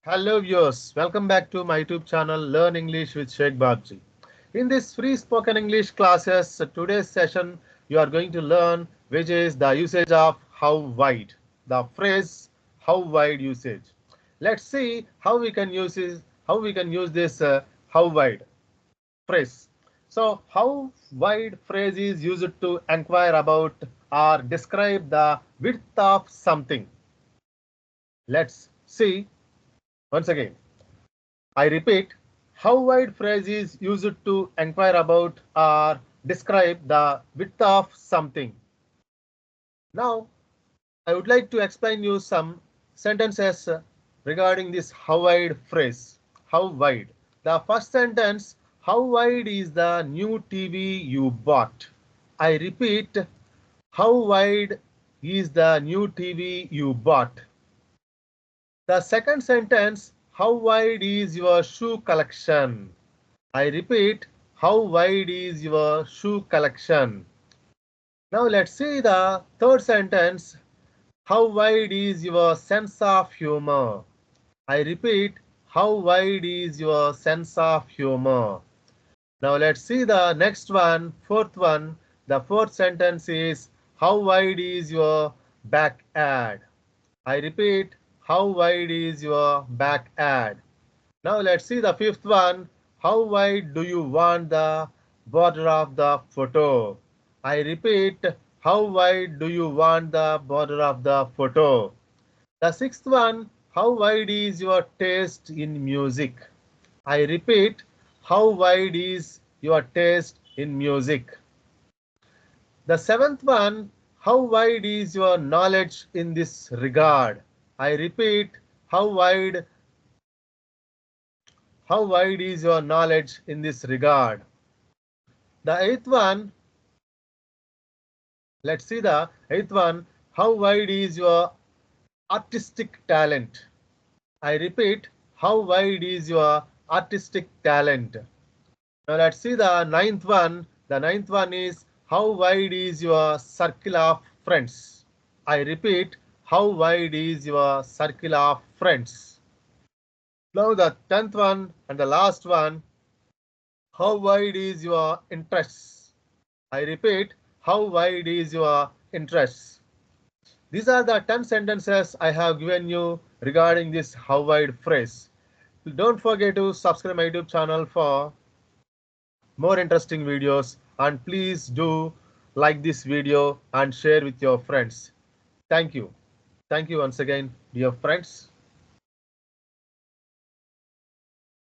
Hello viewers, welcome back to my YouTube channel Learn English with Shaik Babji. In this free spoken English classes, today's session you are going to learn which is the usage of how wide. The phrase how wide usage. Let's see how we can use this how wide phrase. So how wide phrase is used to inquire about or describe the width of something. Let's see once again. I repeat, how wide phrase is used to inquire about or describe the width of something. Now, I would like to explain you some sentences regarding this how wide phrase. How wide? The first sentence, how wide is the new TV you bought? I repeat, how wide is the new TV you bought? The second sentence, how wide is your shoe collection? I repeat, how wide is your shoe collection? Now let's see the third sentence. How wide is your sense of humor? I repeat, how wide is your sense of humor? Now let's see the next one, fourth one. The fourth sentence is, how wide is your backyard? I repeat, how wide is your backyard? Now let's see the fifth one. How wide do you want the border of the photo? I repeat, how wide do you want the border of the photo? The sixth one, how wide is your taste in music? I repeat, how wide is your taste in music? The seventh one, how wide is your knowledge in this regard? I repeat, how wide is your knowledge in this regard? The eighth one, let's see the eighth one. How wide is your artistic talent? I repeat, how wide is your artistic talent? Now let's see the ninth one. The ninth one is, how wide is your circle of friends? I repeat, how wide is your circle of friends? Now the 10th one and the last one, how wide is your interests? I repeat, how wide is your interests? These are the 10 sentences I have given you regarding this how wide phrase. Don't forget to subscribe my YouTube channel for more interesting videos, and please do like this video and share with your friends. Thank you. Thank you once again, dear friends.